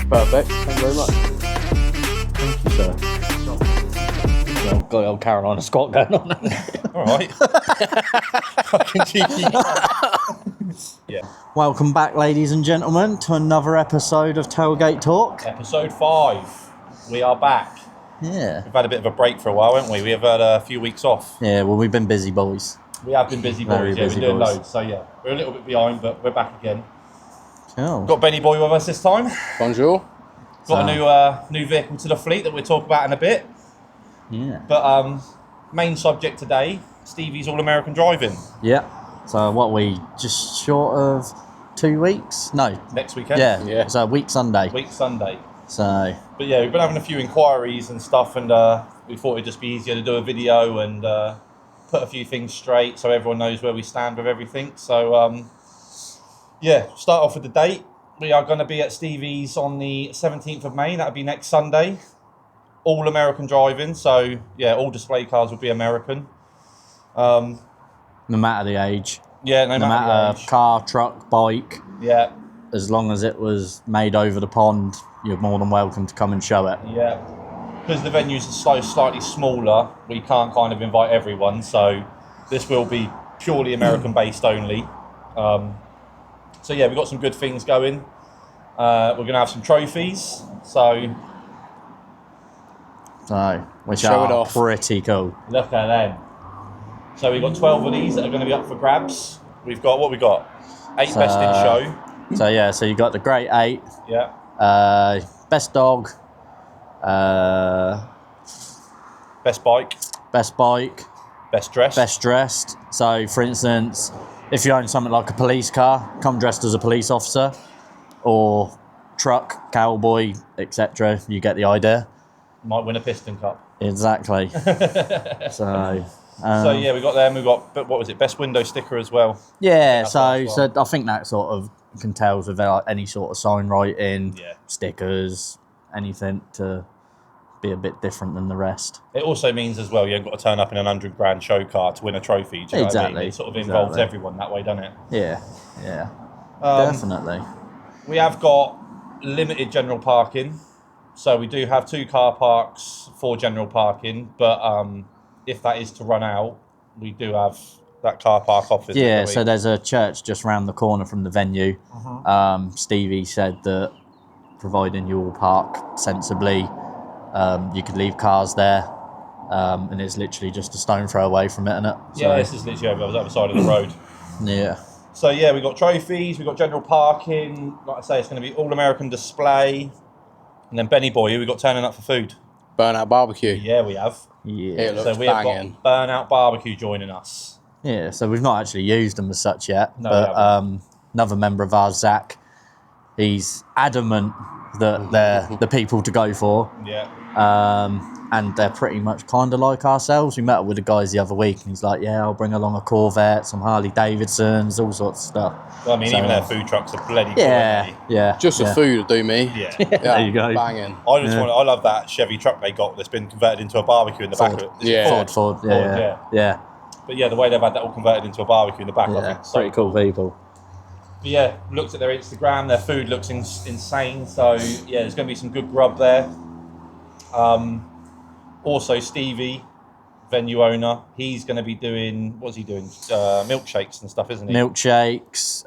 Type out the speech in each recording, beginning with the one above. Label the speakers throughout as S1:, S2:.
S1: Perfect. Thank you very much. Thank you, sir. Got the old Carolina squat going on.
S2: All right. Fucking cheeky. Yeah.
S1: Welcome back, ladies and gentlemen, to another episode of Tailgate Talk.
S2: Episode 5. We are back.
S1: Yeah.
S2: We've had a bit of a break for a while, haven't we? We have had a few weeks off.
S1: Yeah, well, we've been busy, boys.
S2: We have been busy,
S1: Very
S2: boys. Yeah,
S1: busy
S2: we've been doing
S1: boys.
S2: loads. So, yeah, we're a little bit behind, but we're back again.
S1: Cool.
S2: Got Benny Boy with us this time.
S3: Bonjour.
S2: Got a new vehicle to the fleet that we'll talk about in a bit.
S1: Yeah.
S2: But main subject today, Stevie's All-American Driving.
S1: Yeah. So what we just short of 2 weeks? No.
S2: Next weekend.
S1: Yeah. So week Sunday.
S2: Week Sunday.
S1: So.
S2: But yeah, we've been having a few inquiries and stuff, and we thought it'd just be easier to do a video and put a few things straight so everyone knows where we stand with everything. So yeah, start off with the date. We are going to be at Stevies on the 17th of May. That'll be next Sunday. All American driving. So yeah, all display cars will be American.
S1: No matter the age.
S2: Yeah, no matter the age.
S1: Car, truck, bike.
S2: Yeah.
S1: As long as it was made over the pond, you're more than welcome to come and show it.
S2: Yeah. Because the venues are slightly smaller, we can't kind of invite everyone. So this will be purely American based only. So yeah, we've got some good things going. We're going to have some trophies.
S1: Which
S3: Show it
S1: are
S3: off.
S1: pretty cool.
S2: Look at them. So we've got 12 of these that are going to be up for grabs. We've got, 8 best in show.
S1: So yeah, so you got the Great 8,
S2: Yeah.
S1: Best Dog,
S2: Best bike.
S1: Best Bike,
S2: Best dress.
S1: Best Dressed. So for instance, if you own something like a police car, come dressed as a police officer, or truck, cowboy, etc. You get the idea.
S2: Might win a piston cup.
S1: Exactly. So
S2: Yeah, we got them. We've got, best window sticker as well.
S1: yeah,
S2: That's
S1: so
S2: nice one.
S1: I think that sort of can tell with any sort of sign writing,
S2: Yeah.
S1: stickers, anything to be a bit different than the rest.
S2: It also means as well you ain't got to turn up in an 100 grand show car to win a trophy. Do you know what I mean?
S1: Exactly.
S2: It sort of involves
S1: Exactly.
S2: everyone that way, doesn't it?
S1: Yeah,
S2: Um,
S1: definitely.
S2: We have got limited general parking. So we do have 2 car parks for general parking, but if that is to run out, we do have that car park office.
S1: Yeah, so there's a church just round the corner from the venue. Stevie said that providing you all park sensibly, you could leave cars there, and it's literally just a stone throw away from it, isn't it? So,
S2: Yeah, this is literally over the other side of the road.
S1: yeah.
S2: So yeah, we've got trophies, we've got general parking. Like I say, it's going to be all-American display. And then Benny Boy, who we got turning up for food.
S3: Burnout barbecue.
S2: Yeah, we have.
S1: Yeah.
S3: It looks
S2: So we have
S3: banging.
S2: got Burnout Barbecue joining us.
S1: Yeah, so we've not actually used them as such yet,
S2: No,
S1: but another member of ours, Zach, he's adamant that they're the people to go for.
S2: Yeah.
S1: And they're pretty much kind of like ourselves. We met up with the guys the other week, and he's like, yeah, I'll bring along a Corvette, some Harley Davidsons, all sorts of stuff.
S2: Well, I mean,
S1: So,
S2: even their food trucks are bloody cool,
S1: Yeah,
S2: aren't they?
S1: yeah.
S3: Just the
S1: yeah.
S3: food will do me.
S2: Yeah.
S3: Yeah,
S1: There you go.
S3: Banging.
S2: I love that Chevy truck they got that's been converted into a barbecue in the back of it. Is it
S3: Yeah.
S1: Ford, yeah.
S2: But yeah, the way they've had that all converted into a barbecue in the back of
S1: Yeah,
S2: it. So,
S1: pretty cool people.
S2: but yeah, looked at their Instagram, their food looks insane. So yeah, there's going to be some good grub there. Also, Stevie, venue owner, he's going to be doing, what's he doing? Milkshakes and stuff, isn't he?
S1: Milkshakes.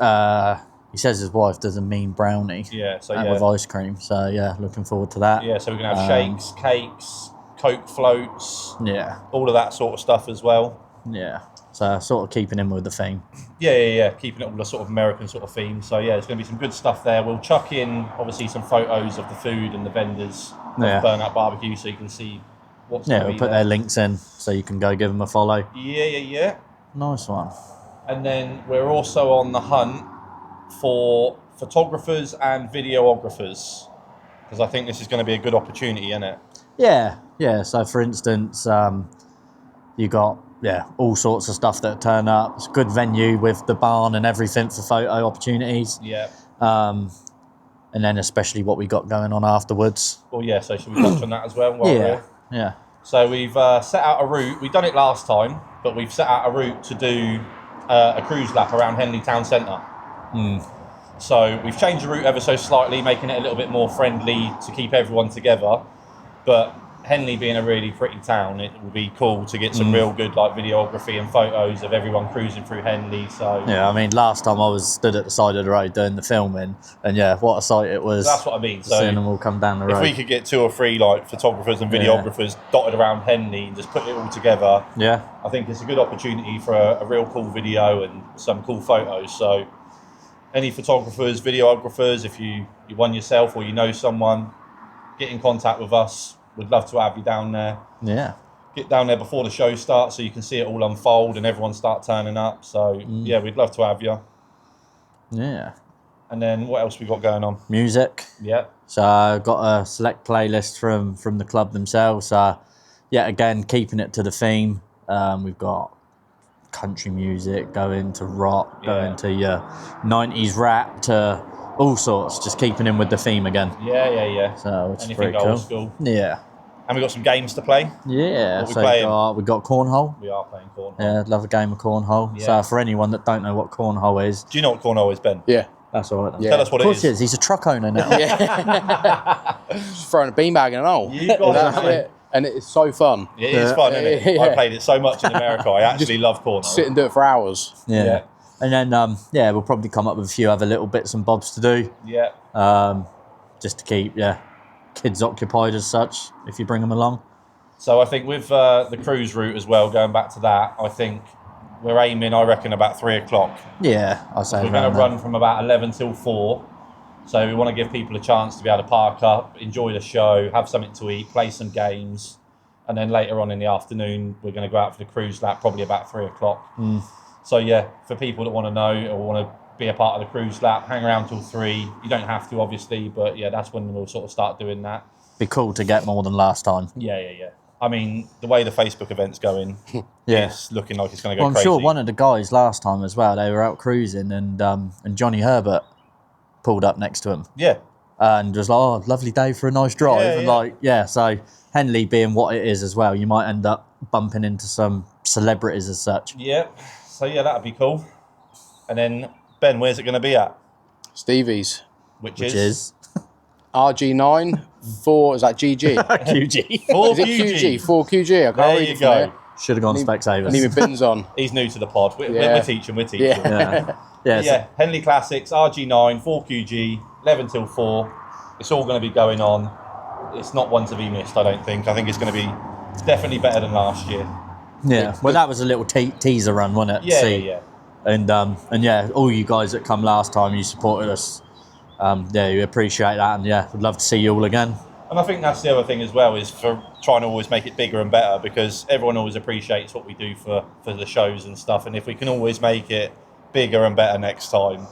S1: He says his wife does a mean brownie
S2: Yeah, so
S1: with
S2: yeah.
S1: ice cream. So yeah, looking forward to that.
S2: Yeah, so we're going to have shakes, cakes, Coke floats,
S1: Yeah,
S2: all of that sort of stuff as well.
S1: yeah. So sort of keeping in with the theme.
S2: Yeah. Keeping it all a sort of American sort of theme. So yeah, there's going to be some good stuff there. We'll chuck in obviously some photos of the food and the vendors
S1: Yeah.
S2: of Burnout Barbecue, so you can see what's
S1: Yeah,
S2: going to
S1: we'll
S2: be
S1: put
S2: there.
S1: their links in so you can go give them a follow.
S2: Yeah.
S1: Nice one.
S2: And then we're also on the hunt for photographers and videographers, because I think this is going to be a good opportunity, isn't it?
S1: Yeah. So, for instance, you got all sorts of stuff that turn up. It's a good venue with the barn and everything for photo opportunities.
S2: Yeah.
S1: And then especially what we got going on afterwards.
S2: Well, yeah. So should we touch on that as well? While we're here?
S1: Yeah.
S2: So we've set out a route. We've done it last time, but we've set out a route to do a cruise lap around Henley Town Centre. So we've changed the route ever so slightly, making it a little bit more friendly to keep everyone together. But Henley being a really pretty town, it would be cool to get some real good like videography and photos of everyone cruising through Henley. So
S1: yeah, I mean, last time I was stood at the side of the road doing the filming, and what a sight it was.
S2: That's what I mean. So
S1: seeing them all come down the road.
S2: If we could get 2 or 3 like photographers and videographers dotted around Henley and just put it all together, I think it's a good opportunity for a real cool video and some cool photos. So any photographers, videographers, if you one yourself or you know someone, get in contact with us. We'd love to have you down there.
S1: Yeah.
S2: Get down there before the show starts so you can see it all unfold and everyone start turning up. So, yeah, we'd love to have you.
S1: Yeah.
S2: And then what else we got going on?
S1: Music.
S2: Yeah.
S1: So I've got a select playlist from the club themselves. Again, keeping it to the theme. We've got country music, going to rock, going to your 90s rap, to all sorts, just keeping in with the theme again.
S2: Yeah.
S1: So it's
S2: anything
S1: pretty
S2: old
S1: cool.
S2: school.
S1: Yeah.
S2: And we got some games to play.
S1: Yeah.
S2: What we playing?
S1: We got cornhole.
S2: We are playing cornhole.
S1: Yeah, I'd love a game of cornhole.
S2: Yeah.
S1: So for anyone that don't know what cornhole is,
S2: Do you know what cornhole is, Ben?
S3: Yeah.
S1: that's all right. Then.
S3: Yeah.
S2: Tell us what
S1: Of
S2: it
S1: course
S2: is.
S1: he is. He's a truck owner now.
S3: Just throwing a beanbag in an hole.
S2: You got
S3: That's
S2: it.
S3: it. And it's so fun.
S2: It is fun, isn't it?
S3: Yeah.
S2: I played it so much in America. I actually love cornhole.
S3: Sit and do it for hours.
S1: Yeah. And then we'll probably come up with a few other little bits and bobs to do.
S2: Yeah.
S1: Just to keep kids occupied as such, if you bring them along.
S2: So I think with the cruise route as well, going back to that, I think we're aiming, I reckon, about 3 o'clock.
S1: Yeah, I'll say
S2: We're going to run from about 11 till 4. So we want to give people a chance to be able to park up, enjoy the show, have something to eat, play some games. And then later on in the afternoon, we're going to go out for the cruise lap, probably about 3 o'clock. So yeah, for people that want to know or want to be a part of the cruise lap, hang around till 3. You don't have to, obviously, but yeah, that's when we'll sort of start doing that.
S1: Be cool to get more than last time.
S2: Yeah. I mean, the way the Facebook event's going, it's looking like it's going to go
S1: I'm
S2: crazy.
S1: sure one of the guys last time as well, they were out cruising and Johnny Herbert pulled up next to him.
S2: Yeah.
S1: And was like, oh, lovely day for a nice drive.
S2: Yeah.
S1: So Henley being what it is as well, you might end up bumping into some celebrities as such.
S2: Yeah. So yeah, that'd be cool. And then, Ben, where's it going to be at?
S3: Stevies.
S2: Which
S1: is
S3: RG9, 4, is that GG?
S1: QG.
S2: 4
S3: Is it QG? 4QG. I can't
S2: There
S3: read
S2: you
S3: it
S2: go.
S3: from here.
S1: Should have gone Specsavers.
S3: Leave my bins on.
S2: He's new to the pod. We're
S3: Yeah.
S2: teaching.
S3: Yeah.
S2: Yeah, Henley Classics, RG9, 4QG, 11 till 4. It's all going to be going on. It's not one to be missed, I don't think. I think it's going to be definitely better than last year.
S1: Yeah, well, that was a little teaser run, wasn't it?
S2: Yeah.
S1: And all you guys that come last time, you supported us. We appreciate that, and we'd love to see you all again.
S2: And I think that's the other thing as well, is for trying to always make it bigger and better, because everyone always appreciates what we do for the shows and stuff. And if we can always make it bigger and better next time.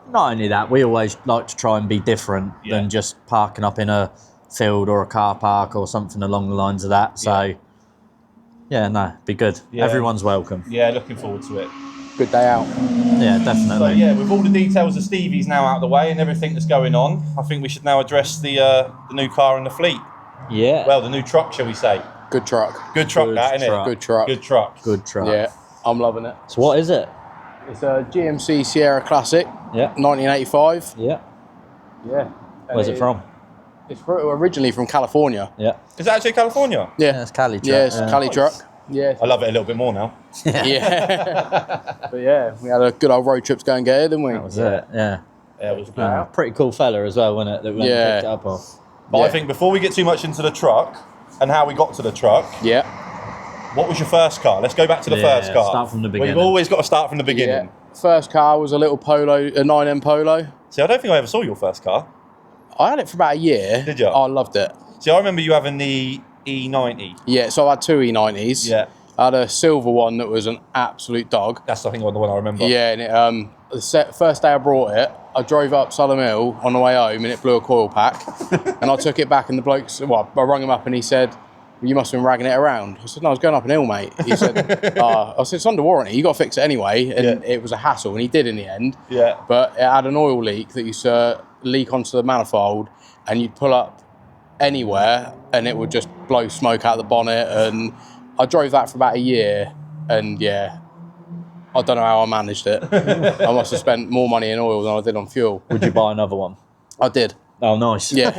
S1: Not only that, we always like to try and be different than just parking up in a field or a car park or something along the lines of that. So, be good.
S2: Yeah.
S1: Everyone's welcome.
S2: Yeah, looking forward to it.
S3: Good day out.
S1: Yeah, definitely.
S2: So yeah, with all the details of Stevies now out of the way and everything that's going on, I think we should now address the new car in the fleet.
S1: Yeah.
S2: Well, the new truck, shall we say?
S3: Good truck.
S2: Good truck,
S1: Good
S2: that, isn't
S1: truck.
S2: it?
S3: Good truck.
S2: Good truck.
S1: Good truck.
S3: Yeah, I'm loving it.
S1: So what is it?
S3: It's a GMC Sierra Classic,
S1: Yeah.
S3: 1985.
S1: Yeah.
S3: Yeah.
S1: Where's it from?
S3: It's originally from California.
S1: Yeah.
S2: Is that actually California?
S1: Yeah, it's Cali truck.
S3: Yeah, it's a Cali truck. Yeah.
S2: I love it a little bit more now.
S3: Yeah. But yeah, we had a good old road trip to go and get it, didn't we?
S1: That was it. Yeah.
S2: Yeah, it was good.
S1: Pretty cool fella as well, wasn't it? That we went and
S3: Yeah.
S1: picked it up off.
S2: But
S3: Yeah.
S2: I think before we get too much into the truck and how we got to the truck,
S3: Yeah.
S2: what was your first car? Let's go back to the first car.
S1: Start from the beginning.
S2: We've always got to start from the beginning.
S3: Yeah. First car was a little Polo, a 9M Polo.
S2: See, I don't think I ever saw your first car.
S3: I had it for about a year.
S2: Did you?
S3: I loved it.
S2: See, I remember you having the E90.
S3: Yeah, so I had two E90s.
S2: Yeah.
S3: I had a silver one that was an absolute dog.
S2: That's I think the one I remember.
S3: Yeah, and first day I brought it, I drove up Salem Hill on the way home and it blew a coil pack. And I took it back and the bloke, I rung him up and he said, you must have been ragging it around. I said, no, I was going up an hill, mate. He said, I said, it's under warranty, you got to fix it anyway. And it was a hassle, and he did in the end.
S2: Yeah.
S3: But it had an oil leak that used to leak onto the manifold, and you'd pull up anywhere and it would just blow smoke out the bonnet. And I drove that for about a year, and yeah, I don't know how I managed it. I must have spent more money in oil than I did on fuel.
S1: Would you buy another one?
S3: I did.
S1: Oh, nice.
S3: Yeah.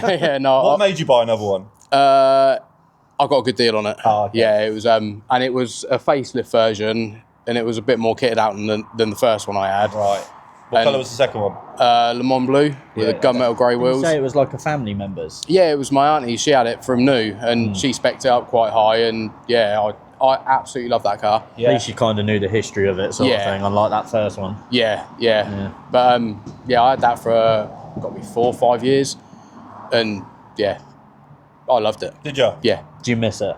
S3: Yeah. No.
S2: What made you buy another one?
S3: I got a good deal on it.
S2: Oh, okay.
S3: Yeah, it was, and it was a facelift version, and it was a bit more kitted out than the first one I had.
S2: Right. What colour was the second one?
S3: Le Mans Blue with the gunmetal grey
S1: Did you
S3: wheels.
S1: say it was like a family member's?
S3: Yeah, it was my auntie. She had it from new, and she spec'd it up quite high. And yeah, I absolutely love that car.
S2: Yeah.
S1: At least you kind of knew the history of it, sort of thing, unlike that first one.
S3: Yeah. But yeah, I had that for got me 4 or 5 years, and yeah, I loved it.
S2: Did you?
S3: Yeah.
S1: Do you miss it?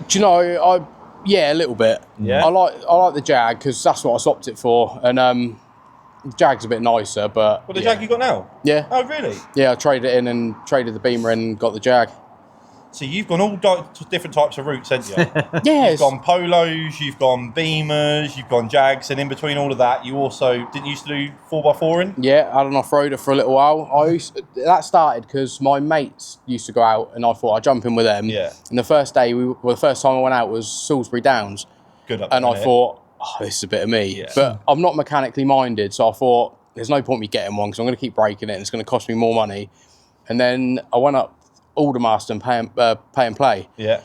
S3: Do you know? Yeah, a little bit.
S2: Yeah.
S3: I like the Jag because that's what I swapped it for, and the Jag's a bit nicer, but
S2: What the Jag you got now?
S3: Yeah.
S2: Oh, really?
S3: Yeah, I traded it in and traded the Beamer in and got the Jag.
S2: So you've gone all different types of routes, haven't you?
S3: Yeah,
S2: You've gone Polos, you've gone Beamers, you've gone Jags, and in between all of that, you also didn't used to do 4x4ing?
S3: Yeah, I had an off-roader for a little while. That started because my mates used to go out, and I thought I'd jump in with them.
S2: Yeah.
S3: And the first day, the first time I went out was Salisbury Downs,
S2: Good luck.
S3: and I
S2: with it.
S3: thought, oh, this is a bit of me.
S2: Yeah.
S3: But I'm not mechanically minded, so I thought there's no point me getting one because I'm going to keep breaking it, and it's going to cost me more money. And then I went up Aldermaston pay and play.
S2: Yeah.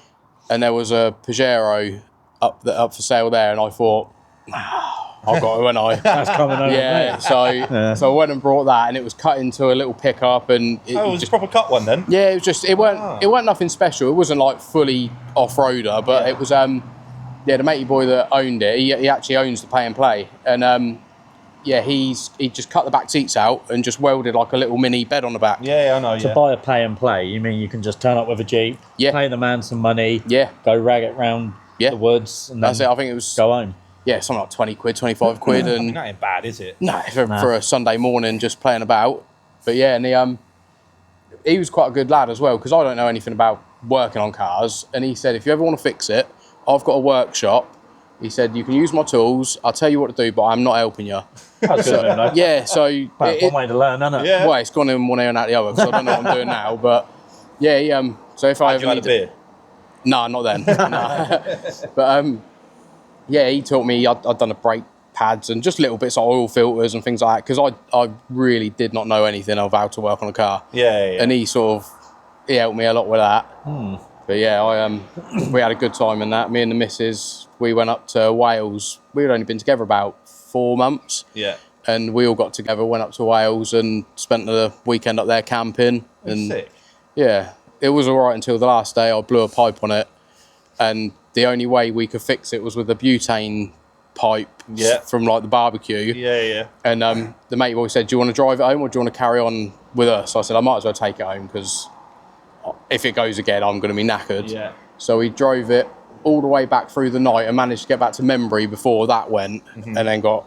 S3: And there was a Pajero up for sale there, and I thought, I've got it, when I.
S1: That's coming over.
S3: Yeah,
S1: mate.
S3: so I went and brought that, and it was cut into a little pickup, and
S2: It was a proper cut one then?
S3: yeah, it weren't nothing special. It wasn't like fully off-roader, but it was the matey boy that owned it. He actually owns the pay and play, and yeah, he just cut the back seats out and just welded like a little mini bed on the back.
S2: Yeah, I know.
S1: To buy a pay and play, you mean you can just turn up with a Jeep, pay the man some money, go rag it round the woods, and
S3: that's
S1: then
S3: it. I think it was
S1: go home.
S3: Yeah, something like 20 quid, 25 quid, and
S2: That ain't bad, is it?
S3: no, for a Sunday morning just playing about. But yeah, and he was quite a good lad as well, because I don't know anything about working on cars, and he said, if you ever want to fix it, I've got a workshop. He said, you can use my tools, I'll tell you what to do, but I'm not helping you.
S1: That's good, though.
S3: Yeah, so
S1: That's one way to learn, isn't it?
S2: Yeah.
S3: well, it's gone in one ear and out the other, because I don't know what I'm doing now. But yeah, so if I
S2: Had
S3: ever
S2: you had a
S3: need
S2: beer?
S3: No, not then. No. But yeah, he taught me. I'd done the brake pads and just little bits like oil filters and things like that, because I really did not know anything of how to work on a car.
S2: Yeah.
S3: And he helped me a lot with that. But yeah, we had a good time in that. Me and the missus, we went up to Wales. We had only been together about 4 months.
S2: Yeah.
S3: And we all got together, went up to Wales and spent the weekend up there camping. And
S2: Sick.
S3: yeah, it was all right until the last day. I blew a pipe on it, and the only way we could fix it was with a butane pipe from like the barbecue.
S2: Yeah.
S3: And the mate boy said, do you want to drive it home or do you want to carry on with us? I said, I might as well take it home, because if it goes again, I'm going to be knackered.
S2: Yeah.
S3: So we drove it all the way back through the night and managed to get back to Membry before that went, and then got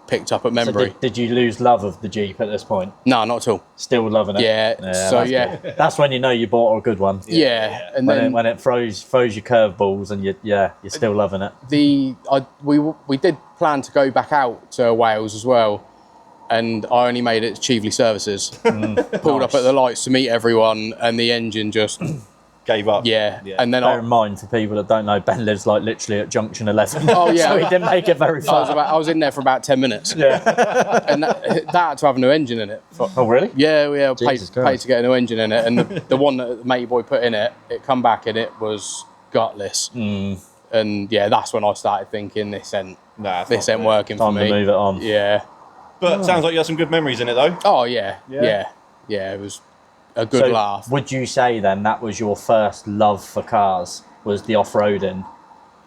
S3: picked up at
S1: So
S3: Membry.
S1: did you lose love of the Jeep at this point?
S3: No, not at all.
S1: Still loving it?
S3: Yeah, so
S1: that's
S3: yeah.
S1: good. That's when you know you bought a good one.
S3: Yeah. And
S1: When
S3: then
S1: when it throws your curveballs and you're still loving it.
S3: we did plan to go back out to Wales as well, and I only made it to Cheveley Services. Pulled up at the lights to meet everyone, and the engine just
S2: Gave up.
S3: And then
S1: Bear in mind, for people that don't know, Ben lives like literally at junction 11.
S3: Oh, yeah.
S1: So he didn't make it very far.
S3: I was in there for about 10 minutes.
S1: Yeah.
S3: And that had to have a new engine in it.
S1: Oh, really?
S3: Yeah, we
S1: Jesus
S3: paid
S1: Christ.
S3: to get a new engine in it, and the one that the matey boy put in it come back and it was gutless. And yeah, that's when I started thinking this ain't working for
S1: Time
S3: me.
S1: to move it on.
S3: Yeah.
S2: But sounds like you had some good memories in it though.
S3: Oh yeah. It was a good laugh.
S1: Would you say then that was your first love for cars, was the off-roading?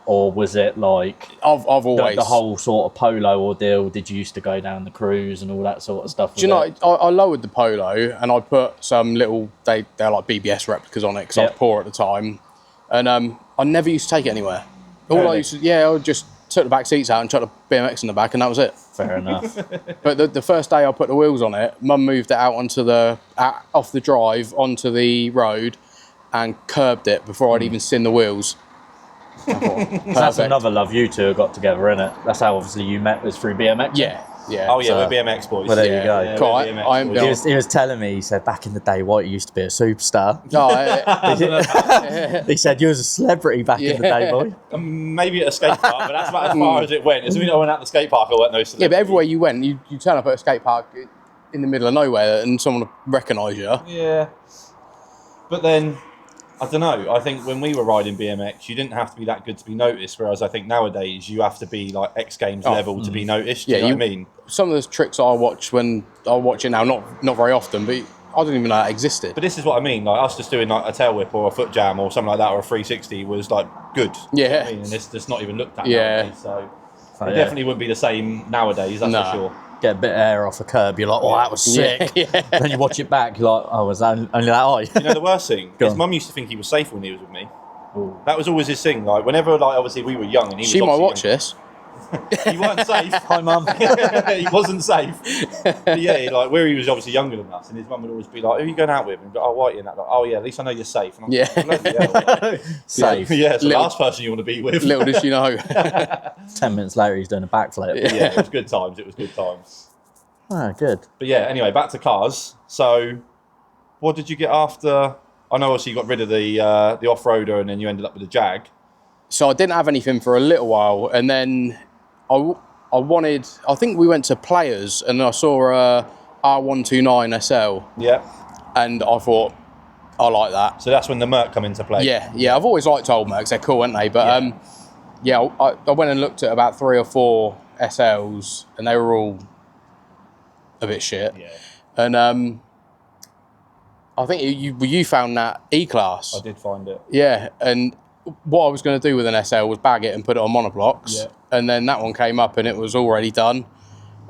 S1: Or was it like
S3: I've always
S1: the whole sort of polo ordeal? Did you used to go down the cruise and all that sort of stuff?
S3: Do you know, I lowered the Polo and I put some little, they're like BBS replicas on it because I was poor at the time. And I never used to take it anywhere. All
S2: Really?
S3: I used to, I just took the back seats out and chucked the BMX in the back, and that was it.
S1: Fair enough.
S3: But the first day I put the wheels on it, Mum moved it out onto off the drive onto the road and curbed it before I'd even seen the wheels. I thought,
S1: That's
S3: perfect.
S1: another love you two have got together, innit? That's how obviously you met, was through BMX.
S3: Yeah.
S2: Oh yeah,
S1: So-
S2: we're BMX boys.
S1: Well, there you go.
S2: Yeah,
S3: Cool,
S2: we're
S3: I-
S2: BMX
S3: I'm-
S2: boys.
S1: He was telling me, he said back in the day, White used to be a superstar.
S3: No,
S1: He said you was a celebrity back in the day, boy.
S2: Maybe at a skate park, but that's about as far as it went. As soon as I went out the skate park, I went no celebrity.
S3: yeah, but everywhere you went, you turn up at a skate park in the middle of nowhere and someone will recognise you.
S2: Yeah. But then, I don't know, I think when we were riding BMX, you didn't have to be that good to be noticed, whereas I think nowadays you have to be like X Games level to be noticed. Do you know what I mean?
S3: Some of the tricks I watch when I watch it now, not very often, but I didn't even know that existed.
S2: But this is what I mean, like us just doing like a tail whip or a foot jam or something like that or a 360 was like good. Do you know what I mean? And it's just not even looked at nowadays, so it definitely wouldn't be the same nowadays, that's for sure.
S1: Get a bit of air off a curb, you're like, oh, that was sick.
S3: Yeah.
S1: Then you watch it back, you're like, oh, was that only that high?
S2: You know the worst thing?
S1: Go
S2: His
S1: on.
S2: mum used to think he was safe when he was with me.
S1: Ooh.
S2: That was always his thing. Like whenever, like obviously we were young and he
S3: She
S2: was
S3: might
S2: obviously
S3: watch this.
S2: young. He weren't safe.
S1: Hi, Mum.
S2: He wasn't safe. But yeah, like where he was obviously younger than us, and his mum would always be like, "Who are you going out with?" And he'd be like, "Oh, Whitey," and that. Like, "Oh yeah, at least I know you're safe." And I'm
S3: Yeah.
S2: like, "Bloody hell, like,
S1: Safe.
S2: yeah, it's the
S3: Little-
S2: last person you want to be with.
S3: Little does she know.
S1: 10 minutes later, he's doing a backflip.
S2: Yeah, it was good times. It was good times.
S1: Oh, good.
S2: But yeah, anyway, back to cars. So, what did you get after? I know obviously you got rid of the off-roader, and then you ended up with the Jag.
S3: So I didn't have anything for a little while, and then I think we went to Players, and I saw a R129 SL,
S2: Yeah.
S3: and I thought, I like that.
S2: So that's when the Merc come into play.
S3: Yeah, I've always liked old Mercs, they're cool, aren't they? But I went and looked at about 3 or 4 SLs, and they were all a bit shit.
S2: Yeah.
S3: And I think you found that E-Class.
S2: I did find it.
S3: Yeah, and what I was going to do with an SL was bag it and put it on monoblocks.
S2: Yeah.
S3: And then that one came up and it was already done.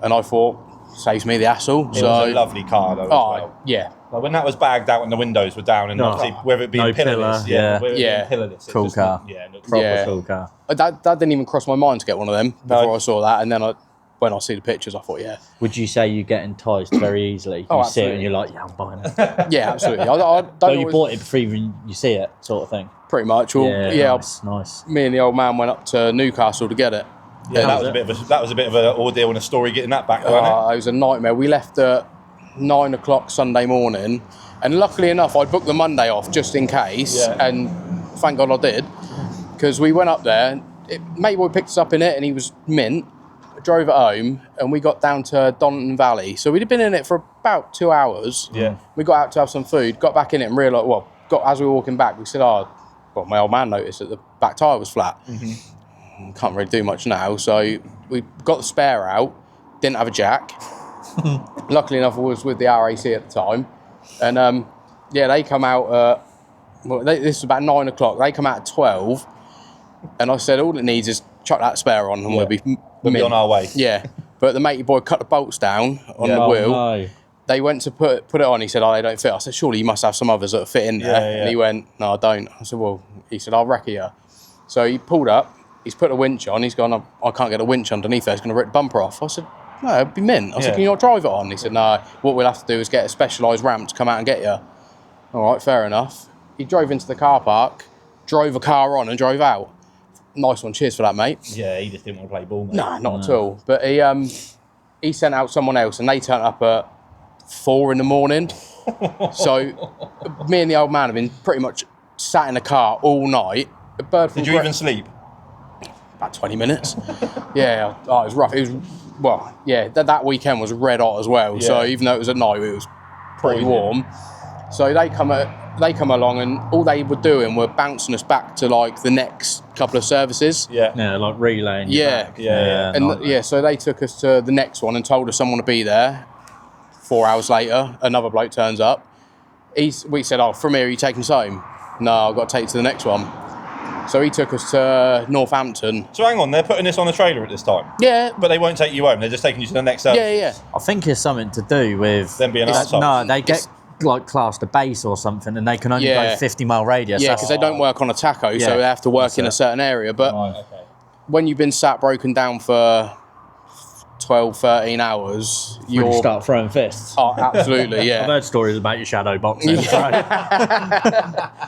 S3: And I thought, saves me the hassle.
S2: It was a lovely car though. As well.
S3: Yeah.
S2: Like when that was bagged out and the windows were down, and obviously whether it be
S1: No
S2: pillarless,
S1: pillar, yeah.
S2: whether it
S3: Yeah.
S2: being pillarless, it
S1: Cool
S2: just
S1: car.
S2: looked- yeah, it looked
S1: Proper
S3: Yeah.
S1: cool car.
S3: That didn't even cross my mind to get one of them
S2: No.
S3: before I saw that. And then when I see the pictures, I thought, yeah.
S1: Would you say you get enticed very easily? You
S3: Oh,
S1: see it and
S3: absolutely.
S1: you're like, yeah, I'm buying it.
S3: Yeah, absolutely. I don't
S1: So you
S3: always-
S1: bought it before even you see it, sort of thing.
S3: pretty much. Well, yeah,
S1: Nice.
S3: me and the old man went up to Newcastle to get it.
S2: Yeah,
S3: And
S2: that was a bit of an ordeal and a story getting that back, wasn't it?
S3: it was a nightmare. We left at 9 o'clock Sunday morning, and luckily enough, I booked the Monday off just in case,
S2: Yeah.
S3: and thank God I did, because we went up there. Mate boy picked us up in it, and he was mint. Drove it home, and we got down to Donington Valley. So we'd been in it for about 2 hours.
S2: Yeah.
S3: We got out to have some food, got back in it, and realised, as we were walking back, we said, my old man noticed that the back tyre was flat. Can't really do much now, so we got the spare out, didn't have a jack. Luckily enough, I was with the RAC at the time, and they come out. This was about 9 o'clock. They come out at 12, and I said all it needs is chuck that spare on, and we'll be
S2: on our way.
S3: Yeah, but the matey boy cut the bolts down on the
S1: Oh,
S3: wheel.
S1: no.
S3: They went to put it on. He said, they don't fit. I said, surely you must have some others that fit in there.
S2: Yeah.
S3: And he went, no, I don't. I said, well, he said, I'll wreck you. So he pulled up. He's put a winch on. He's gone, I can't get a winch underneath there. It's going to rip the bumper off. I said, no, it'd be mint. I said,
S2: Yeah.
S3: can you not drive it on? He said, no, what we'll have to do is get a specialised ramp to come out and get you. All right, fair enough. He drove into the car park, drove a car on and drove out. Nice one. Cheers for that, mate.
S2: Yeah, he just didn't want to play ball, mate.
S3: Nah, not at all. But he sent out someone else, and they turned up at 4 in the morning. So me and the old man have been pretty much sat in the car all night. A bird from
S2: Did you even sleep?
S3: about 20 minutes? Yeah, it was rough. It was that weekend was red hot as well. So
S2: Yeah.
S3: even though it was at night, it was pretty
S2: Poison.
S3: warm. So they come along, and all they were doing were bouncing us back to like the next couple of services.
S2: Yeah.
S1: Yeah, like relaying. you
S3: Yeah.
S1: back.
S2: Yeah.
S3: And
S1: nightmare.
S3: so they took us to the next one and told us someone to be there. 4 hours later, another bloke turns up. We said, from here, are you taking us home? No, I've got to take you to the next one. So he took us to Northampton.
S2: So hang on, they're putting this on a trailer at this time,
S3: Yeah,
S2: but they won't take you home. They're just taking you to the next service.
S3: yeah.
S1: I think it's something to do with
S2: Them being
S1: it's-
S2: arseholes.
S1: No, they get like classed a base or something, and they can only go 50-mile radius.
S3: Yeah, because they don't work on a tacho, so they have to work in a certain area. But when you've been sat broken down for 12, 13 hours,
S1: you start throwing fists.
S3: Oh, absolutely, yeah.
S1: I've heard stories about your shadow boxing.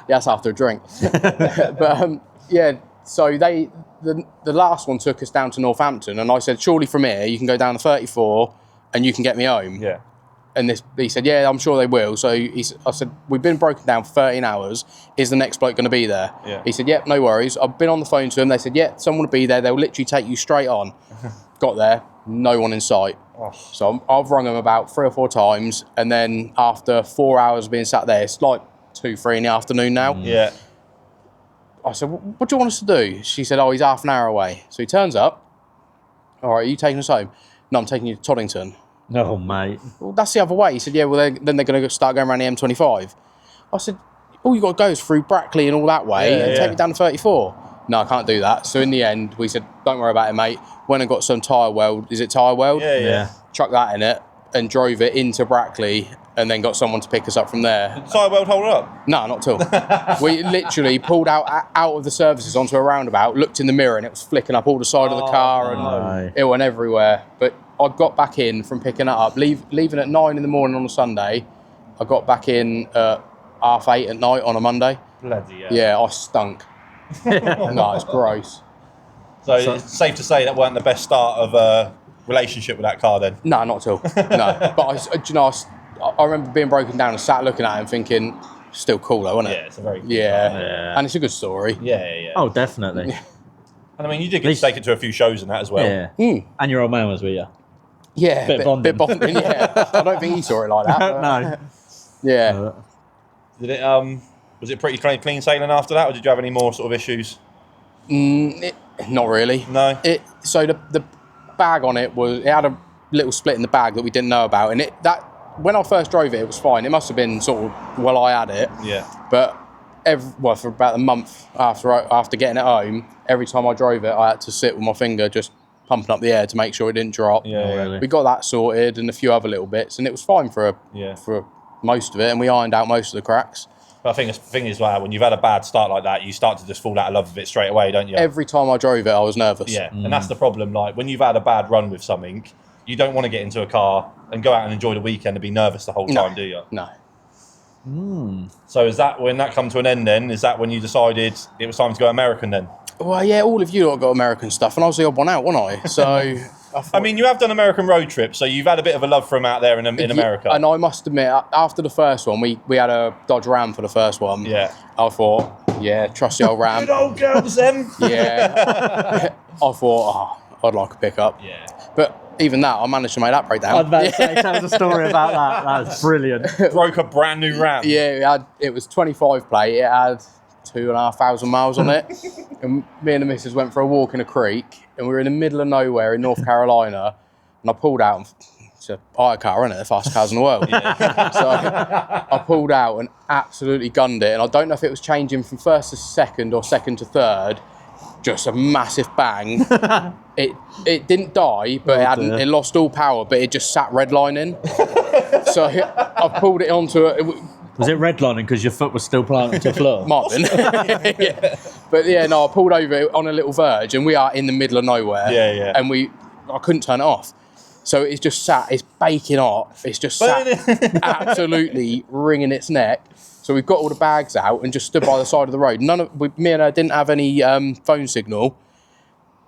S3: That's after a drink. But so the last one took us down to Northampton, and I said, surely from here you can go down to 34 and you can get me home.
S2: Yeah.
S3: And he said, yeah, I'm sure they will. So I said, we've been broken down for 13 hours. Is the next bloke going to be there?
S2: Yeah.
S3: He said, yep, no worries. I've been on the phone to him. They said, yeah, someone will be there. They'll literally take you straight on. Got there, no one in sight.
S2: Oh.
S3: So I've rung them about 3 or 4 times. And then after 4 hours of being sat there, it's like 2, 3 in the afternoon now.
S2: Yeah.
S3: I said, what do you want us to do? She said, oh, he's half an hour away. So he turns up. All right, are you taking us home? No, I'm taking you to Toddington.
S1: No, mate.
S3: Well, that's the other way. He said, yeah, well, then they're going to start going around the M25. I said, all you got to go is through Brackley and all that way and take me down to 34. No, I can't do that. So in the end, we said, don't worry about it, mate. Went and got some tyre weld. Is it tyre weld?
S2: Yeah.
S3: Chucked that in it and drove it into Brackley and then got someone to pick us up from there.
S2: Did the tyre weld hold it up?
S3: No, not at all. We literally pulled out of the services onto a roundabout, looked in the mirror, and it was flicking up all the side of the car and it went everywhere. But I got back in from picking it up, leaving at 9 in the morning on a Sunday. I got back in at 8:30 at night on a Monday.
S2: Bloody hell.
S3: Yeah, I stunk. No, it's gross.
S2: So it's safe to say that weren't the best start of a relationship with that car then?
S3: No, not at all. No, but I remember being broken down and sat looking at him thinking, still cool though, isn't it?
S2: Yeah, it's a very cool
S3: car.
S1: Yeah.
S3: And it's a good story.
S2: Yeah.
S1: Oh, definitely.
S2: And I mean, you did get to take it to a few shows and that as well.
S1: Yeah. And your old man was with you.
S3: Yeah,
S1: Bit
S3: bonding, yeah. I don't think he saw it like that.
S1: No.
S3: Yeah.
S2: Did it? Was it pretty clean sailing after that, or did you have any more sort of issues?
S3: Not really.
S2: No.
S3: So the bag on it had a little split in the bag that we didn't know about, and when I first drove it, it was fine. It must have been sort of while I had it.
S2: Yeah.
S3: But for about a month after getting it home, every time I drove it, I had to sit with my finger just pumping up the air to make sure it didn't drop.
S2: Yeah. Really.
S3: We got that sorted and a few other little bits, and it was fine for most of it, and we ironed out most of the cracks.
S2: But I think the thing is, when you've had a bad start like that, you start to just fall out of love with it straight away, don't you?
S3: Every time I drove it, I was nervous.
S2: Yeah, and that's the problem. Like, when you've had a bad run with something, you don't want to get into a car and go out and enjoy the weekend and be nervous the whole time, do you?
S3: No.
S2: So is that when that come to an end then? Is that when you decided it was time to go American then?
S3: Well, yeah, all of you lot got American stuff, and I was the odd one out, wasn't I? So...
S2: I mean, you have done American road trips, so you've had a bit of a love for them out there in America.
S3: And I must admit, after the first one, we had a Dodge Ram for the first one.
S2: Yeah.
S3: I thought, yeah, trust the old Ram.
S2: Good old girls, them.
S3: Yeah. I thought, I'd like a pickup.
S2: Yeah.
S3: But even that, I managed to make that break down.
S1: I was about to say, tell us a story about that. That was brilliant.
S2: Broke a brand new Ram.
S3: Yeah, it was 25 plate. It had 2,500 miles on it. And me and the missus went for a walk in a creek, and we were in the middle of nowhere in North Carolina, and I pulled out, and it's a hire car, isn't it? The fastest cars in the world. Yeah. So I pulled out and absolutely gunned it, and I don't know if it was changing from first to second or second to third, just a massive bang. It didn't die, but it lost all power, but it just sat redlining. So I pulled it onto it.
S1: Was it redlining because your foot was still planted to the floor?
S3: Might have been. Yeah. But yeah, no, I pulled over on a little verge, and we are in the middle of nowhere.
S2: Yeah.
S3: And I couldn't turn it off. So it's just sat, it's baking hot. It's just sat absolutely wringing its neck. So we've got all the bags out and just stood by the side of the road. Me and her didn't have any phone signal.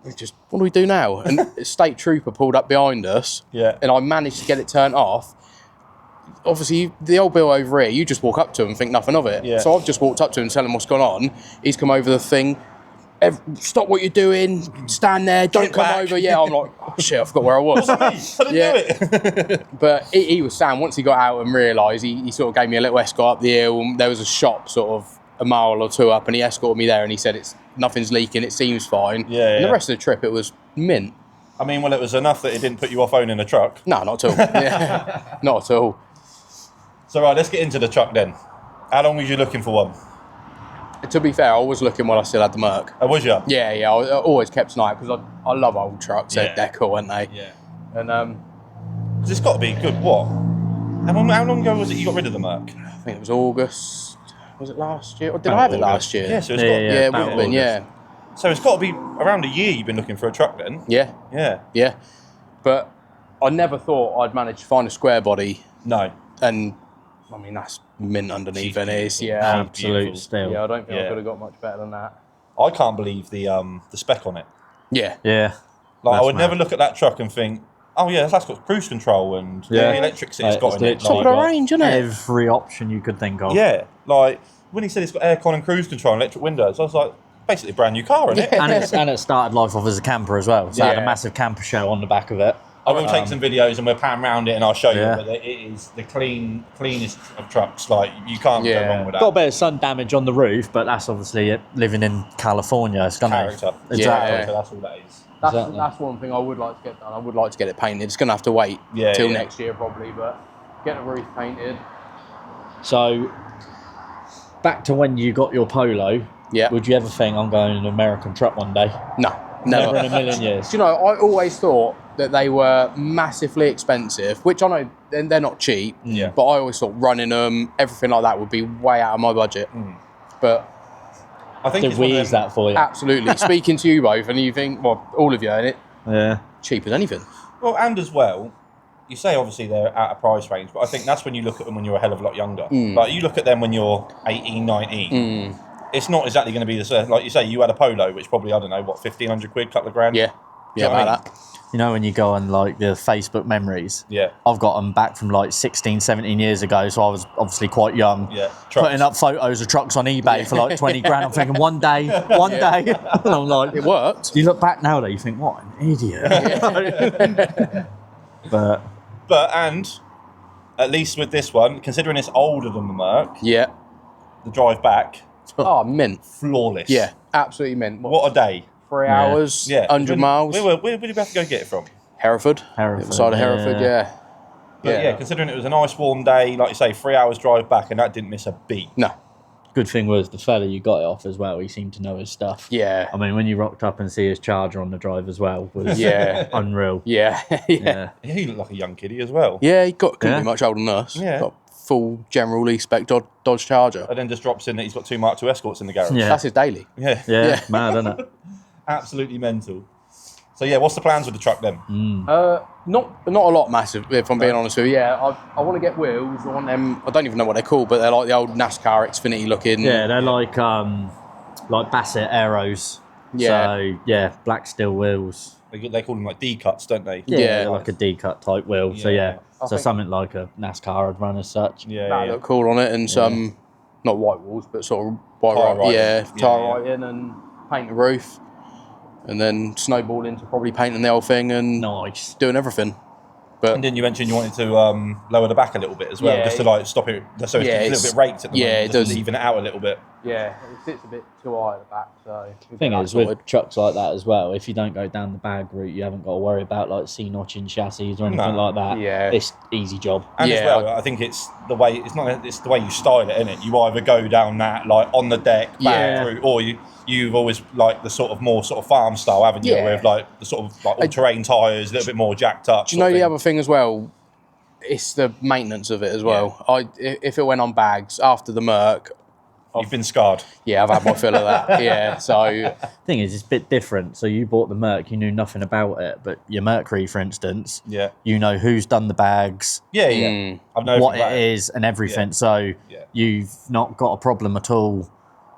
S3: We just, what do we do now? And a state trooper pulled up behind us.
S2: Yeah.
S3: And I managed to get it turned off. Obviously, the old Bill over here, you just walk up to him and think nothing of it.
S2: Yeah.
S3: So I've just walked up to him and tell him what's gone on. He's come over the thing. Stop what you're doing. Stand there. Don't come over. Yeah, I'm like, oh shit, I forgot where I was.
S2: I didn't do it.
S3: But he was sound. Once he got out and realised, he sort of gave me a little escort up the hill. And there was a shop sort of a mile or two up, and he escorted me there, and he said nothing's leaking. It seems fine.
S2: Yeah.
S3: And the rest of the trip, it was mint.
S2: I mean, well, it was enough that it didn't put you off owning a truck.
S3: No, not at all. Yeah. Not at all.
S2: So right, let's get into the truck then. How long was you looking for one?
S3: To be fair, I was looking while I still had the Merc.
S2: Oh, was you?
S3: Yeah. I always kept an eye because I love old trucks.
S2: Yeah.
S3: They're cool, aren't they?
S2: Yeah.
S3: And
S2: It's got to be good. What? How long ago was it you got rid of the Merc?
S3: I think it was August. Was it last year? Or did I have it last year?
S2: Yeah, so it's
S1: Yeah,
S2: got,
S3: Yeah, it would
S1: about
S3: have been, yeah.
S2: so it's got to be around a year you've been looking for a truck then.
S3: Yeah,
S2: Yeah.
S3: yeah. But I never thought I'd manage to find a square body,
S2: No.
S3: and I mean, that's mint underneath,
S2: She's
S3: and it is,
S2: beautiful.
S3: yeah.
S1: Absolute
S2: beautiful.
S1: still.
S3: Yeah, I don't think I
S2: Yeah.
S3: could have got much better than that.
S2: I can't believe the spec on it.
S3: Yeah.
S1: Yeah.
S2: Like, I
S1: That's
S2: would
S1: mad.
S2: never look at that truck and think, oh yeah, that's got cruise control and
S1: Yeah.
S2: the electrics that it's
S1: Like,
S2: got
S1: it's
S2: in it.
S1: literally
S3: Top of the
S1: got
S3: range, isn't it?
S1: Every option you could think of.
S2: Yeah, like when he said it's got aircon and cruise control and electric windows, I was like, basically a brand new car, isn't it?
S1: And it started life off as a camper as well. So it had
S3: Yeah.
S1: a massive camper shell on the back of it.
S2: I will take some videos and we'll pan around it and I'll show you.
S1: Yeah.
S2: But it is the cleanest of trucks. Like you can't
S3: Yeah.
S2: go wrong with that.
S1: Got a bit of sun damage on the roof, but that's obviously it. Living in California, it's gonna
S2: Character.
S1: Exactly.
S3: Yeah.
S2: So that's all that is.
S3: That's one thing I would like to get done. I would like to get it painted. It's going to have to wait
S2: Yeah,
S3: till
S2: yeah.
S3: next year probably, but get the roof painted.
S1: So, back to when you got your Polo.
S3: Yeah.
S1: Would you ever think I'm going in an American truck one day?
S3: No,
S1: Never
S3: never.
S1: in a million years.
S3: Do you know, I always thought that they were massively expensive, which I know they're not cheap,
S2: Yeah.
S3: but I always thought running them, everything like that would be way out of my budget. But
S2: I think
S1: To
S2: it's one of
S1: wheeze
S2: them-
S1: that for you.
S3: absolutely, speaking to you both, and you think, well, all of you, and it
S1: Yeah.
S3: cheap as anything.
S2: Well, and as well, you say obviously they're out of price range, but I think that's when you look at them when you're a hell of a lot younger. Like you look at them when you're 18, 19. It's not exactly going to be the same. Like you say, you had a Polo, which probably, I don't know, what, 1,500 quid, couple of grand?
S3: Yeah,
S2: you
S3: yeah,
S2: know what I
S3: about
S2: mean?
S3: that.
S1: You know when you go on like the Facebook memories?
S2: Yeah.
S1: I've got them back from like 16, 17 years ago, so I was obviously quite young.
S2: Yeah, trucks.
S1: Putting up photos of trucks on eBay for like 20 grand. I'm thinking one day. And I'm like,
S3: It worked.
S1: you look back now though, you think, what an idiot. But
S2: But, and at least with this one, considering it's older than the Merc,
S3: Yeah.
S2: the drive back,
S3: Oh, mint.
S2: flawless.
S3: Yeah, absolutely mint.
S2: What a day.
S3: 3 hours,
S2: Yeah.
S3: 100 miles.
S2: Where did we have to go get it from?
S3: Hereford.
S1: Hereford,
S3: The side of
S1: yeah.
S3: Hereford, yeah.
S2: But yeah, considering it was a nice warm day, like you say, 3 hours drive back, and that didn't miss a beat.
S3: No.
S1: good thing was the fella you got it off as well, he seemed to know his stuff.
S3: Yeah.
S1: I mean, when you rocked up and see his Charger on the drive as well was
S3: Yeah.
S1: unreal.
S3: Yeah.
S1: Yeah.
S2: He looked like a young kiddie as well.
S3: Yeah, he couldn't
S1: Yeah.
S3: be much older than us.
S2: Yeah.
S3: Got full general Lee spec Dodge Charger.
S2: And then just drops in that he's got 2 Mark II Escorts in the garage.
S1: Yeah.
S3: That's his daily.
S2: Yeah.
S1: Yeah, mad, isn't it?
S2: Absolutely mental. So yeah, what's the plans with the truck then?
S3: Not a lot massive, if I'm being honest with you. Yeah, I want to get wheels. I want them. I don't even know what they're called, but they're like the old NASCAR Xfinity looking.
S1: Yeah, they're like Bassett Arrows.
S3: Yeah.
S1: So yeah, black steel wheels.
S2: They call them like D cuts, don't they?
S3: Yeah.
S1: like a D cut type wheel. So
S2: Yeah.
S1: yeah,
S3: I
S1: so
S3: think-
S1: something like a NASCAR would run as such.
S2: Yeah,
S3: That
S2: yeah.
S3: look cool on it, and some not white walls, but sort of white
S2: Tyre writing.
S3: yeah,
S2: Yeah,
S3: tire
S2: yeah.
S3: writing and paint the roof, and then snowball into probably painting the whole thing and
S1: Nice.
S3: doing everything.
S2: And then you mentioned you wanted to lower the back a little bit as well,
S3: Yeah,
S2: just to like stop it. So
S3: yeah,
S2: it's a little bit raked at the
S3: yeah,
S2: moment,
S3: it
S2: just
S3: does.
S2: to even it out a little bit.
S3: Yeah, it sits a bit too high at the back, so.
S1: Thing is, with trucks like that as well, if you don't go down the bag route, you haven't got to worry about like C-notching chassis or anything
S2: No.
S1: like that.
S3: Yeah.
S1: It's easy job.
S2: And as
S3: Yeah.
S2: well, I think it's the way it's the way you style it, isn't it? You either go down that like on the deck back
S1: Yeah.
S2: route, or you've always like the sort of more sort of farm style, haven't you?
S3: Yeah.
S2: With like the sort of like all terrain tyres, a little bit more jacked up.
S3: Do you know the other thing as well? It's the maintenance of it as well. If it went on bags after the Merc,
S2: You've been scarred.
S3: yeah, I've had my fill of that. Yeah, so
S1: Thing is, it's a bit different. So you bought the Merc, you knew nothing about it, but your Mercury, for instance,
S2: Yeah.
S1: you know who's done the bags,
S2: Yeah, yeah. I've known
S1: what
S2: about
S1: it is, and everything.
S2: Yeah.
S1: So
S2: Yeah.
S1: you've not got a problem at all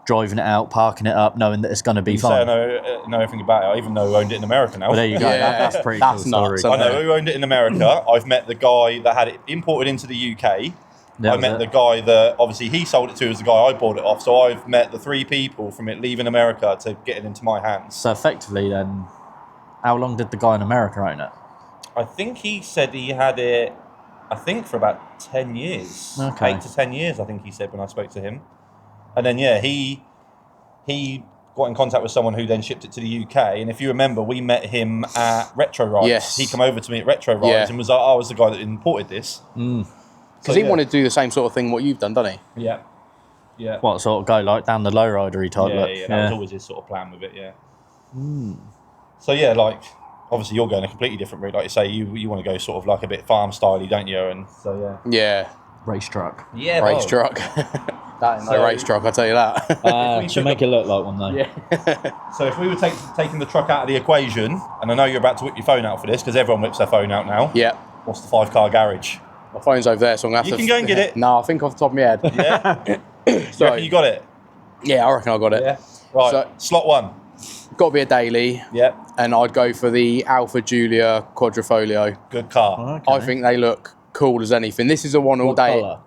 S1: driving it out, parking it up, knowing that it's going to be
S2: You say I
S1: fine.
S2: know everything about it. I even know who owned it in America now.
S1: Well, there you go.
S3: Yeah.
S1: That's pretty
S3: That's
S1: cool
S3: nuts,
S1: story.
S2: I know who owned it in America. I've met the guy that had it imported into the UK.
S1: That
S2: I
S1: was
S2: met
S1: it.
S2: the guy that obviously he sold it to as the guy I bought it off. So I've met the 3 people from it leaving America to get it into my hands.
S1: So effectively, then, how long did the guy in America own it?
S2: I think he said he had it, I think for about 10 years.
S1: Okay.
S2: 8 to 10 years, I think he said when I spoke to him. And then, yeah, he got in contact with someone who then shipped it to the UK. And if you remember, we met him at Retro Rides.
S3: Yes.
S2: He came over to me at Retro Rides
S3: Yeah.
S2: and was like, I was the guy that imported this.
S3: because he wanted to do the same sort of thing what you've done, doesn't he?
S2: Yeah. Yeah.
S1: What sort of go like down the lowridery type
S2: Yeah,
S1: look?
S2: yeah, that was always his sort of plan with it, yeah. So yeah, like obviously you're going a completely different route. Like you say, you want to go sort of like a bit farm styley, don't you? And so
S3: Yeah.
S1: Race truck.
S2: yeah,
S3: Race truck. That ain't no race truck, I'll tell you that.
S1: Should make it look like one though.
S3: Yeah.
S2: So if we were taking the truck out of the equation, and I know you're about to whip your phone out for this because everyone whips their phone out now.
S3: Yeah.
S2: What's the 5-car garage?
S3: My phone's over there, so I'm going to have
S2: You can go and get it.
S3: No, I think off the top of my head.
S2: Yeah. So you got it.
S3: Yeah, I reckon I got it.
S2: Yeah. Right.
S3: So-
S2: Slot 1.
S3: Got to be a daily.
S2: Yeah.
S3: And I'd go for the Alpha Giulia Quadrifoglio.
S2: Good car.
S1: Okay.
S3: I think they look cool as anything. This is a one all
S1: What
S3: day.
S1: colour?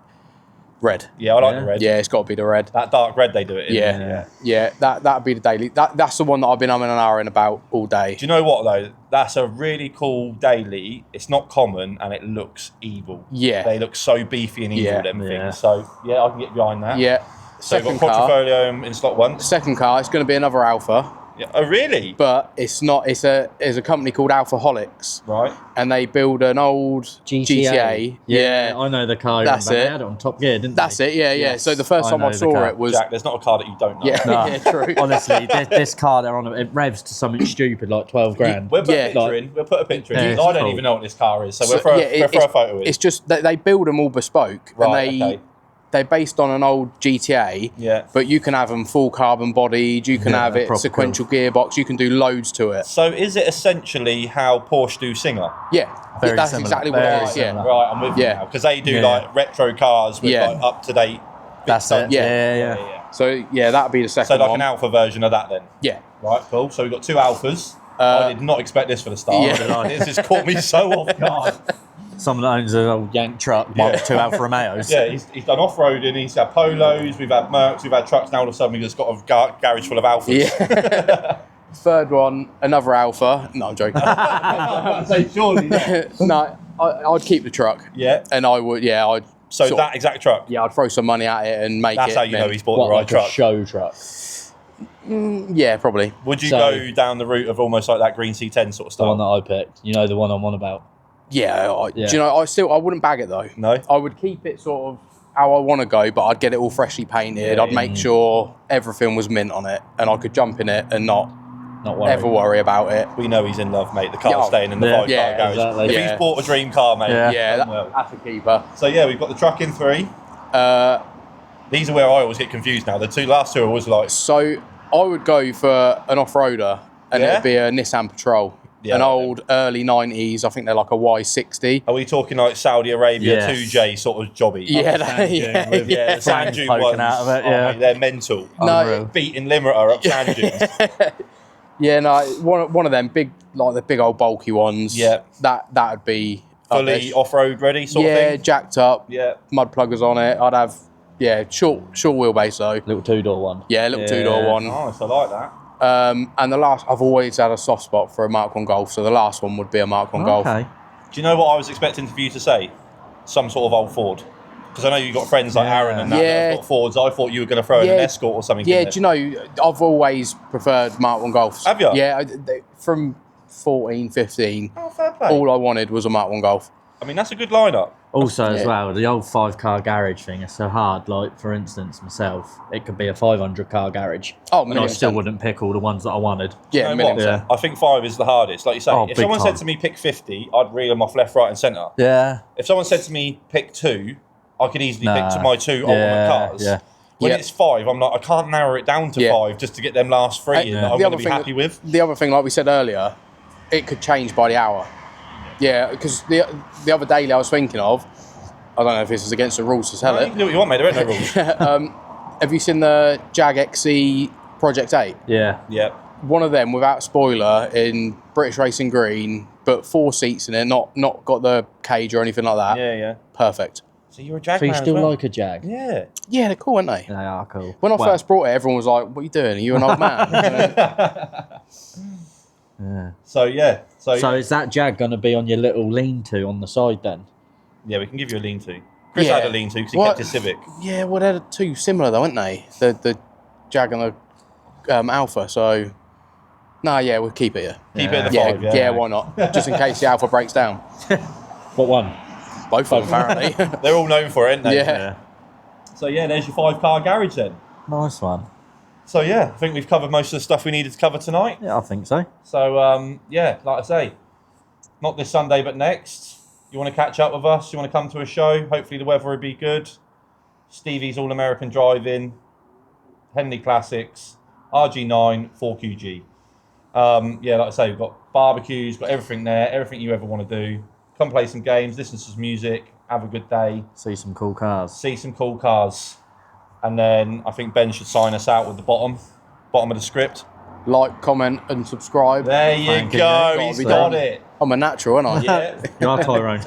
S3: Red.
S2: Yeah, I like
S1: Yeah.
S2: the red.
S3: Yeah, it's got to be the red.
S2: That dark red they do it in.
S3: Yeah. That'd be the daily. That's the one that I've been umming and ahhing about all day.
S2: Do you know what though? That's a really cool daily. It's not common and it looks evil.
S3: Yeah.
S2: They look so beefy and evil,
S3: Yeah.
S2: them
S1: Yeah.
S2: things. So yeah, I can get behind that.
S3: Yeah.
S2: So you've
S3: Second
S2: got
S3: car.
S2: Quadrifoglio in slot 1.
S3: Second car. It's going to be another Alpha,
S2: Yeah. Oh really?
S3: but it's not. It's a company called Alphaholics,
S2: Right.
S3: and they build an old GTA.
S1: Yeah, I know the car.
S3: That's
S1: They
S3: it.
S1: had it on Top Gear, didn't
S3: That's
S1: they?
S3: it. Yeah.
S1: Yes,
S3: So the first
S1: I
S3: time I
S1: know the
S3: saw
S1: car.
S3: it was.
S2: Jack, there's not a car that you don't know.
S3: Yeah.
S1: No.
S3: Yeah. True.
S1: Honestly, this car they're on, it revs to something stupid like 12 grand.
S2: We'll put
S3: Yeah.
S2: a picture in. We'll put a picture in.
S1: Yeah,
S2: 'Cause I
S1: it's
S2: don't
S1: cool.
S2: even know what this car is, so we'll
S3: So,
S2: throw,
S3: yeah,
S2: we'll throw a photo in.
S3: It's just that they build them all bespoke,
S2: Right,
S3: and
S2: okay.
S3: they're based on an old GTA.
S2: Yeah.
S3: But you can have them full carbon bodied. You can
S1: Yeah,
S3: have
S1: they're
S3: it
S1: proper
S3: sequential gearbox. You can do loads to it.
S2: So is it essentially how Porsche do Singer?
S3: Yeah,
S1: Very
S3: that's
S1: similar,
S3: exactly what
S1: very
S3: it is. Yeah,
S1: similar.
S2: Right, I'm with you
S3: Yeah.
S2: now. Because they do
S1: Yeah.
S2: like retro cars with
S3: Yeah.
S2: like up to date.
S1: That's it.
S3: Yeah.
S1: Yeah.
S3: So yeah, that'd be the second
S2: So like
S3: one.
S2: an alpha version of that then.
S3: Yeah,
S2: Right, cool. So we've got 2 alphas. I did not expect this for the start.
S3: Yeah.
S2: This just caught me so off guard.
S1: Someone that owns an old yank truck,
S2: Yeah.
S1: 2 Alfa Romeos.
S2: Yeah, he's done off-roading, he's had Polos, we've had Mercs, we've had trucks, now all of a sudden we've just got a garage full of alphas.
S3: yeah. Third one, another Alpha. No, I'm joking.
S2: So surely,
S3: No, I'd keep the truck,
S2: yeah.
S3: and I would. Yeah, I'd.
S2: So
S3: sort
S2: that
S3: of-
S2: exact truck.
S3: Yeah, I'd throw some money at it and make
S2: That's
S3: it.
S2: how you know
S3: then-
S2: he's bought
S1: What,
S2: the right
S1: like a
S2: truck.
S1: show truck?
S3: Yeah, probably.
S2: Would you
S1: So-
S2: go down the route of almost like that green C10 sort of
S1: The one
S2: stuff?
S1: that I picked. You know the one I'm on about.
S3: Yeah,
S1: Yeah.
S3: do you know? I wouldn't bag it though.
S2: No?
S3: I would keep it sort of how I want to go, but I'd get it all freshly painted.
S2: Yeah,
S3: I'd make sure everything was mint on it, and I could jump in it and not
S1: Not worried.
S3: ever worry about it.
S2: We know he's in love, mate. The car's
S3: Yeah.
S2: staying in the
S1: Yeah.
S2: 5-car
S3: Yeah,
S2: garage.
S1: exactly.
S2: If
S3: Yeah.
S2: he's bought a dream car, mate.
S1: Yeah.
S3: Yeah,
S2: done well.
S3: that's a keeper.
S2: So yeah, we've got the truck in 3. These are where I always get confused now. The last two are always like,
S3: So I would go for an off-roader, and
S2: Yeah?
S3: it'd be a Nissan Patrol,
S2: Yeah,
S3: an
S2: I like
S3: old early 90s. I think they're like a Y60.
S2: are we talking like Saudi Arabia
S1: Yes.
S2: 2J sort of jobby?
S3: Yeah,
S1: sand dune
S3: yeah,
S1: with-
S2: Yeah, the sand
S1: Flames
S2: dune
S1: poking
S2: ones.
S1: out of it,
S2: Oh,
S1: yeah.
S2: mate, they're mental.
S3: No,
S1: Unreal.
S2: Beating limiter up sand dunes.
S3: Yeah, no, one of them big, like the big old bulky ones.
S2: Yeah.
S3: that'd be up
S2: Fully
S3: there.
S2: off-road ready sort of
S3: Yeah,
S2: thing?
S3: jacked up,
S2: Yeah.
S3: mud pluggers on it. I'd have short wheelbase though.
S1: Little 2-door one.
S3: Yeah, little 2-door one.
S2: Nice, I like that.
S3: And the last, I've always had a soft spot for a Mark 1 Golf, so the last one would be a Mark 1 Golf.
S1: Okay.
S2: Do you know what I was expecting for you to say? Some sort of old Ford. Because I know you've got friends like
S1: Yeah.
S2: Aaron and that
S3: Yeah.
S2: that have got Fords. I thought you were going to throw in an
S3: Yeah.
S2: Escort or something.
S3: Yeah,
S2: in
S3: do you know, I've always preferred Mark 1 Golfs.
S2: Have you?
S3: Yeah, from 14, 15,
S2: Oh, fair play.
S3: all I wanted was a Mark 1 Golf.
S2: I mean, that's a good lineup.
S1: Also, as
S3: Yeah.
S1: well, the old 5-car garage thing is so hard. Like, for instance, myself, it could be a 500-car garage.
S3: Oh,
S1: and I
S3: million
S1: still
S3: percent.
S1: wouldn't pick all the ones that I wanted.
S3: Yeah,
S2: You know
S3: million
S2: what?
S3: percent.
S2: I think 5 is the hardest. Like you say,
S1: Oh,
S2: if
S1: big
S2: someone
S1: time.
S2: said to me pick 50, I'd reel them off left, right, and centre.
S1: Yeah.
S2: If someone said to me pick 2, I could easily
S1: Nah.
S2: pick my 2 ultimate
S1: Yeah,
S2: cars.
S1: yeah.
S2: When
S3: Yeah.
S2: it's 5, I'm like, I can't narrow it down to
S3: Yeah.
S2: 5 just to get them last 3 in that I'm
S3: The
S2: going
S3: other
S2: to be
S3: thing-
S2: happy with.
S3: The other thing, like we said earlier, it could change by the hour. Yeah, because the other daily I was thinking of, I don't know if this is against the rules to tell
S2: You
S3: it.
S2: can do what you want, mate. There ain't no rules.
S3: Have you seen the Jag XE Project 8?
S1: Yeah.
S2: Yeah.
S3: One of them without spoiler in British Racing Green, but 4 seats in it, not got the cage or anything like that.
S2: Yeah, yeah.
S3: Perfect.
S2: So you're a Jag
S1: So you
S2: man
S1: still
S2: as well.
S1: like a Jag?
S2: Yeah.
S3: Yeah, they're cool, aren't they?
S1: They are cool.
S3: When I
S1: Well,
S3: first brought it, everyone was like, "What are you doing? Are you an old man?"
S1: Yeah.
S2: So yeah.
S1: So
S2: yeah.
S1: is that Jag going to be on your little lean-to on the side then?
S2: Yeah, we can give you a lean-to. Chris
S3: Yeah.
S2: had a lean-to because he
S3: What?
S2: kept his Civic.
S3: Yeah, well, they're too similar though, aren't they? The Jag and the Alpha. So, no, yeah, we'll keep it.
S2: Keep it at the
S3: Yeah,
S2: 5,
S3: yeah, why not? Just in case the Alpha breaks down.
S1: What one?
S3: Both of them, apparently.
S2: They're all known for it, aren't they?
S3: Yeah.
S2: So yeah, there's your 5-car garage then.
S1: Nice one.
S2: So yeah, I think we've covered most of the stuff we needed to cover tonight.
S1: Yeah, I think so.
S2: So yeah, like I say, not this Sunday but next. You want to catch up with us? You want to come to a show? Hopefully the weather will be good. Stevie's All American Drive-In, Henley Classics, RG9, 4QG. Yeah, like I say, we've got barbecues, got everything there, everything you ever want to do. Come play some games, listen to some music, have a good day.
S1: See some cool cars.
S2: See some cool cars. And then I think Ben should sign us out with the bottom of the script.
S3: Like, comment, and subscribe.
S2: There you
S1: Thank you.
S2: go,
S3: Gotta
S2: he's
S3: be
S2: got
S3: done.
S2: it.
S3: I'm a natural, aren't I?
S2: Yeah.
S1: You are Tyrone.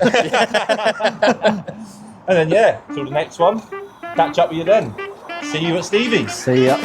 S2: And then yeah, till the next one. Catch up with you then. See you at Stevie's.
S1: See ya.